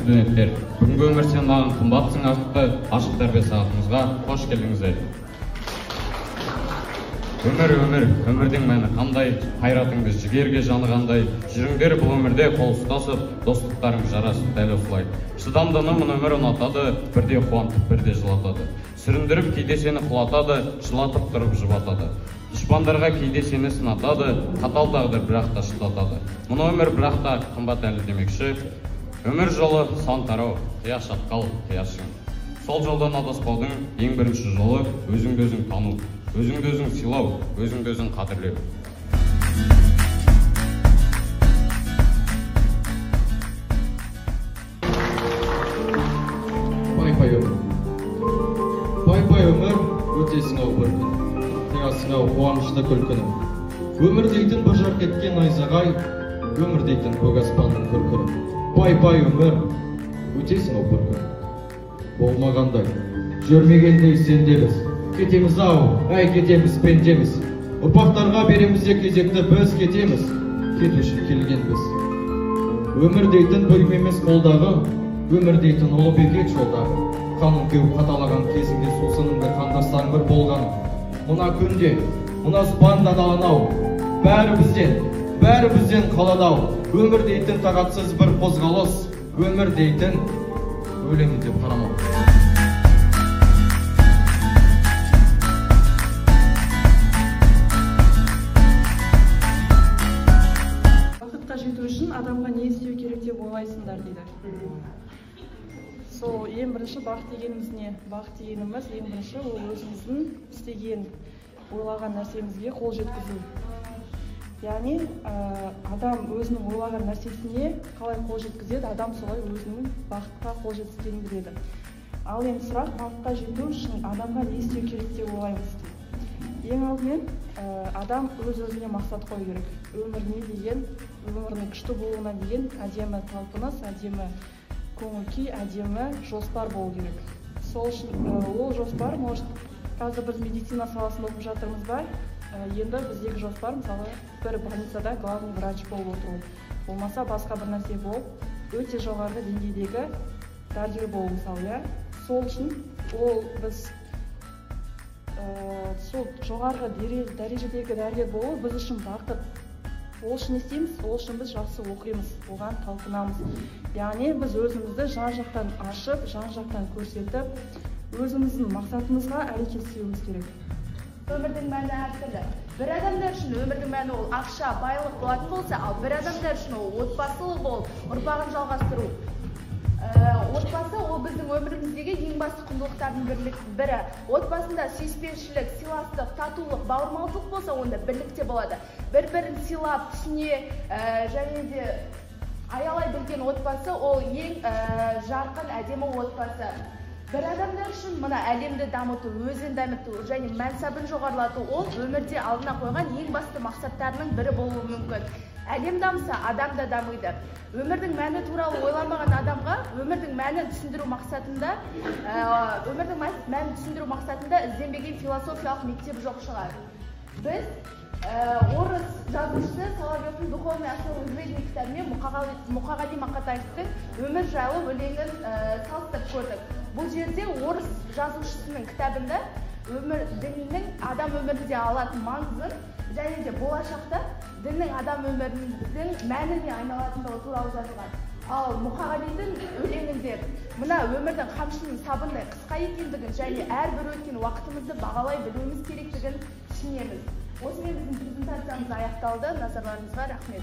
студенттер, бүгінгі өмір сен маған қымбатсың атты ашық тәрбие сағатымызға қош келдіңіздер. Өмірдің мәні қандай, қайратыңды жігерге жаны қандай, жүріңдер бұл өмірде қол ұстасып, достықтарың жарасып дәл осылай. Шыдамдының өмір ұнатады, бірде қуантып, бірде жылатады. Сүріндіріп кейде сені құлатады, жылатып тұрып жұбатады. Дұшпандарға кейде сені сынатады, қатал тағдыр бірақ та шыдатады. Мұны өмір бірақ та қымбат әлі демекші. Өмір жолы сан тарау, қия шатқал, қияшың. Сол жолдан адаспаудың ең бірінші жолы өзіңді өзің тану. Өзіңді өзің сыйлау, өзіңді өзің қадірлеу. Пай өмір, өтесің ау бір күн, тегасың ау қуанышты күлкіні. Өмір дейтін бір жарқ еткен найзағай, өмір дейтін көк аспанның күркірі. Пай өмір, өтесің ау бір күн. Болмағандай, жүрмегендей сенде біз. Кетеміз ау, әй кетеміз пендеміз. Ұрпақтарға беремізде кезекті біз кетеміз. Кетуші келген біз. Өмір дейтін бөлім емес қолдағы, өмір дейтін ұлы бекет жолдағы. Қанын кеуіп қаталаған кезінде сусыныңды қандасаң бір болғаны. Мұна күнде, мұна спандан аланау. Бәрі бізден қаладау. Өмір дейтін тағатсыз бір қозғалыс. Өмір дейтін өлемін деп қарамау. Адамға не істеу керек деп ойлайсыңдар дейді. Сол ең бірінші бақыт дегеніміз не? Бақыт дегеніміз ең бірінші ол өзіміздің істеген, ойлаған нәрсемізге қол жеткізу. Яғни адам өзінің ойлаған нәрсесіне қалай қол жеткізеді, адам солай өзінің бақытқа қол жеткізгенін біледі. Ал енді сұрақ, бақытқа жету үшін адамға не істеу керек деп ойлаймыз дейді. Ең алдымен адам өз-өзіне мақсат қою керек. Өмір не деген, өмірінің күшті болуына деген әдемі талпыныс, әдемі көңіл-күй, әдемі жоспар болу керек. Сол үшін ол жоспар, может, қазір біз медицина саласында оқып жатырмыз ба? Енді біздегі жоспар, мысалы, бір больницада главный врач болып отыру. Болмаса басқа бір нәрсе болып, өте жоғарғы деңгейдегі дәрігер болу, мысалы, сол үшін ол біз сол жоғарғы дәрежедегі дәрігер болу біз үшін бақыт. Ол үшін істейміз, ол үшін біз жақсы оқимыз, оған талпынамыз. Яғни біз өзімізді жан-жақтан ашып, жан-жақтан көрсетіп, өзіміздің мақсатымызға әрекет істеуіміз керек. Өмірдің мәні әртүрлі. Бір адамдар үшін өмірдің мәні ол ақша, байлық болатын болса, ал бір адамдар үшін ол отбасылы болып, ұрпағын жалғастыру. Отбасы ол біздің өміріміздегі ең басты құндылықтардың бірі. Отбасында сүйіспеншілік, сыйластық, татулық, бауырмалдық болса, онда бірлікте болады. Бір-бірін сыйлап, түсіне және де аялай білген отбасы ол ең жарқын, әдемі отбасы. Бір адамдар үшін мына әлемді дамыту, өзін дамыту және мәнсабын жоғарылату ол өмірде алдына қойған ең басты мақсаттарының бірі болуы мүмкін. Әлем дамыса, адам да дамиды. Өмірдің мәні туралы ойламаған адамға өмірдің мәнін түсіндіру мақсатында ізденбеген философиялық мектеп жоқ шығар. Біз орыс жазушысы Соловьевтің «Духовные основы жизни» кітабымен Мұқағали Мақатаевтың өмір жайлы өлеңін салыстырып көрдік. Бұл жерде орыс жазушысының кітабында діннің адам өмірінде алатын маңызын және де болашақта діннің адам өмірінің мәніне айналатындығы туралы жазылған. Ал Мұқағалидың өлеңінде мына өмірдің қамшының сабындай қысқа екендігін және әрбір өткен уақытымызды бағалай білуіміз керектігін түсінеміз. Осымен біздің презентациямыз аяқталды. Назарларыңызға рахмет.